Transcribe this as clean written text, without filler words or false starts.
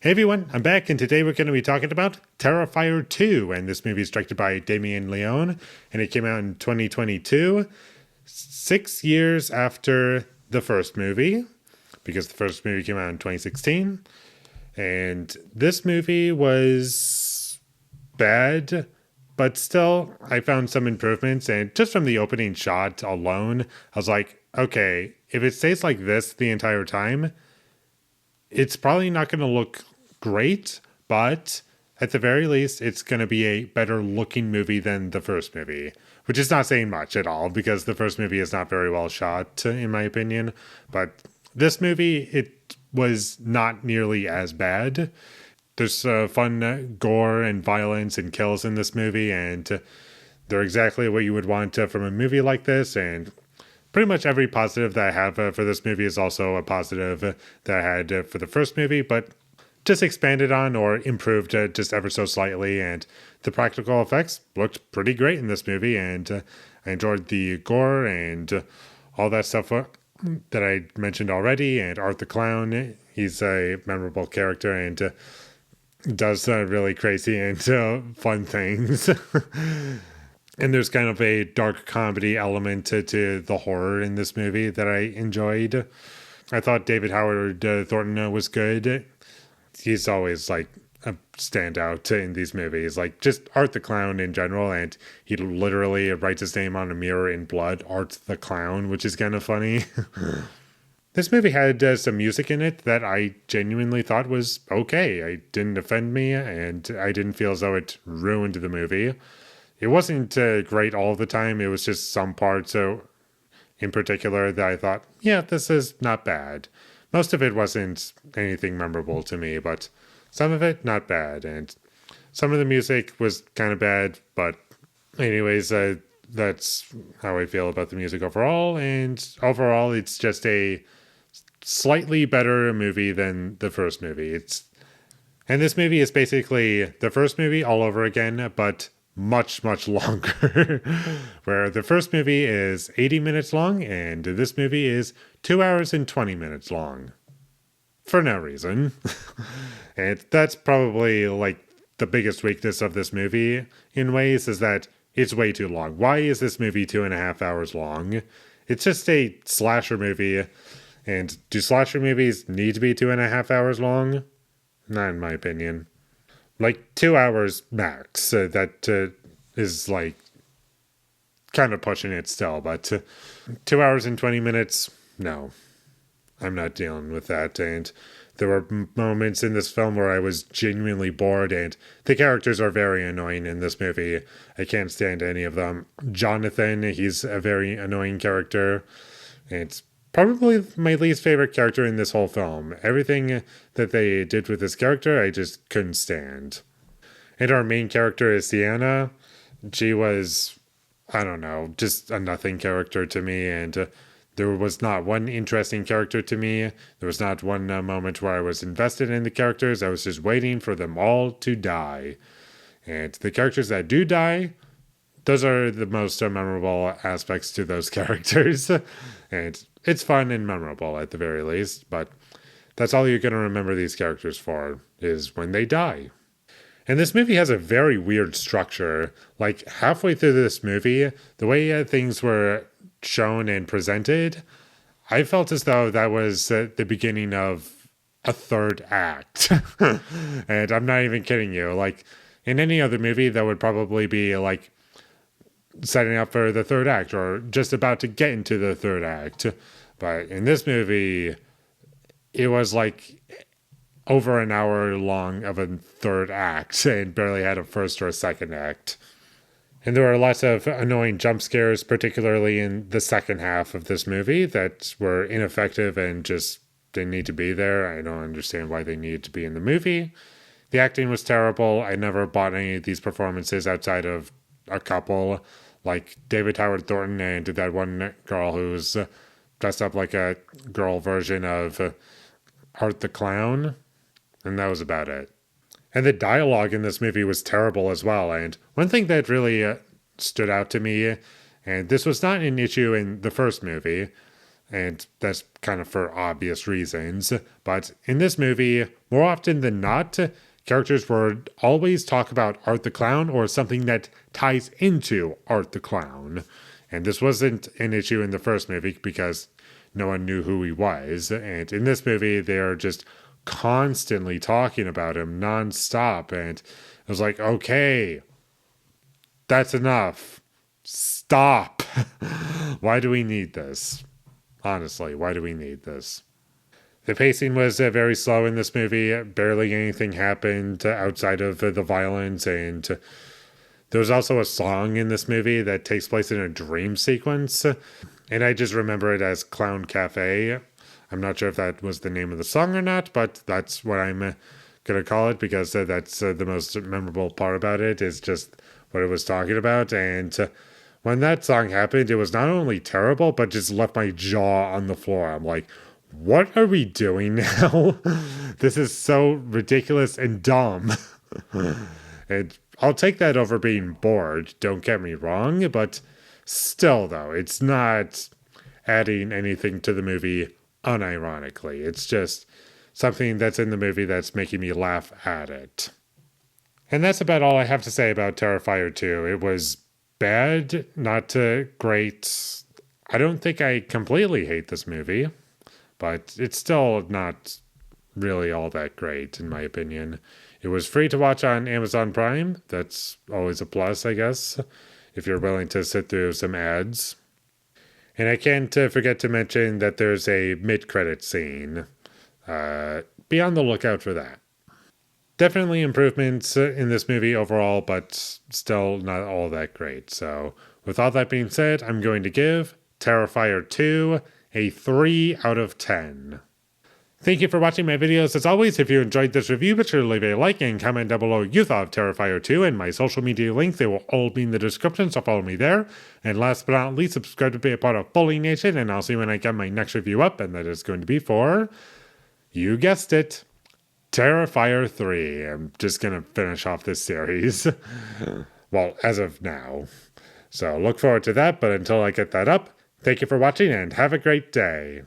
Hey everyone, I'm back, and today we're going to be talking about Terrifier 2. And this movie is directed by Damien Leone, and it came out in 2022, 6 years after the first movie, because the first movie came out in 2016. And this movie was bad, but still, I found some improvements. And just from the opening shot alone, I was like, okay, if it stays like this the entire time, it's probably not going to look great, but at the very least, it's going to be a better looking movie than the first movie, which is not saying much at all because the first movie is not very well shot, in my opinion. But this movie, it was not nearly as bad. There's fun gore and violence and kills in this movie, and they're exactly what you would want from a movie like this. And pretty much every positive that I have for this movie is also a positive that I had for the first movie, but just expanded on or improved just ever so slightly. And the practical effects looked pretty great in this movie, and I enjoyed the gore and all that stuff that I mentioned already. And Art the Clown, he's a memorable character and does really crazy and fun things. And there's kind of a dark comedy element to the horror in this movie that I enjoyed. I thought David Howard Thornton was good. He's always like a standout in these movies, like just Art the Clown in general. And he literally writes his name on a mirror in blood, Art the Clown, which is kind of funny. This movie had some music in it that I genuinely thought was okay. It didn't offend me, and I didn't feel as though it ruined the movie. It wasn't great all the time. It was just some parts in particular that I thought, yeah, this is not bad. Most of it wasn't anything memorable to me, but some of it, not bad. And some of the music was kind of bad, but anyways, that's how I feel about the music overall. And overall, it's just a slightly better movie than the first movie. And this movie is basically the first movie all over again, but much, much longer. Where the first movie is 80 minutes long, and this movie is 2 hours and 20 minutes long. For no reason. And that's probably like the biggest weakness of this movie in ways, is that it's way too long. Why is this movie 2.5 hours long? It's just a slasher movie. And do slasher movies need to be 2.5 hours long? Not in my opinion. Like 2 hours max. That is like kind of pushing it still, but 2 hours and 20 minutes, no, I'm not dealing with that. And there were moments in this film where I was genuinely bored, and the characters are very annoying in this movie. I can't stand any of them. Jonathan, he's a very annoying character, and it's probably my least favorite character in this whole film. Everything that they did with this character, I just couldn't stand. And our main character is Sienna. She was, I don't know, just a nothing character to me. And there was not one interesting character to me. There was not one moment where I was invested in the characters. I was just waiting for them all to die. And the characters that do die, those are the most memorable aspects to those characters. And it's fun and memorable at the very least, but that's all you're going to remember these characters for, is when they die. And this movie has a very weird structure. Like halfway through this movie, the way things were shown and presented, I felt as though that was the beginning of a third act. And I'm not even kidding you. Like in any other movie, that would probably be like setting up for the third act or just about to get into the third act. But in this movie, it was like over an hour long of a third act and barely had a first or a second act. And there were lots of annoying jump scares, particularly in the second half of this movie, that were ineffective and just didn't need to be there. I don't understand why they needed to be in the movie. The acting was terrible. I never bought any of these performances outside of a couple, like David Howard Thornton and that one girl who's dressed up like a girl version of Art the Clown. And that was about it. And the dialogue in this movie was terrible as well. And one thing that really stood out to me, and this was not an issue in the first movie, and that's kind of for obvious reasons. But in this movie, more often than not, characters would always talk about Art the Clown or something that ties into Art the Clown. And this wasn't an issue in the first movie because no one knew who he was. And in this movie, they're just constantly talking about him nonstop. And I was like, okay, that's enough. Stop. Why do we need this? Honestly, why do we need this? The pacing was very slow in this movie. Barely anything happened outside of the violence. And there was also a song in this movie that takes place in a dream sequence. And I just remember it as Clown Cafe. I'm not sure if that was the name of the song or not, but that's what I'm going to call it because that's the most memorable part about it is just what it was talking about. And when that song happened, it was not only terrible, but just left my jaw on the floor. I'm like, what are we doing now? This is so ridiculous and dumb. And I'll take that over being bored, don't get me wrong, but still, though, it's not adding anything to the movie unironically. It's just something that's in the movie that's making me laugh at it. And that's about all I have to say about Terrifier 2. It was bad, not great. I don't think I completely hate this movie, but it's still not really all that great, in my opinion. It was free to watch on Amazon Prime. That's always a plus, I guess, if you're willing to sit through some ads. And I can't forget to mention that there's a mid-credit scene. Be on the lookout for that. Definitely improvements in this movie overall, but still not all that great. So, with all that being said, I'm going to give Terrifier 2 a 3 out of 10. Thank you for watching my videos. As always, if you enjoyed this review, be sure to leave a like and comment down below what you thought of Terrifier 2 and my social media links. They will all be in the description, so follow me there. And last but not least, subscribe to be a part of Foley Nation, and I'll see you when I get my next review up, and that is going to be for, you guessed it, Terrifier 3. I'm just going to finish off this series. Well, as of now. So look forward to that, but until I get that up, thank you for watching and have a great day.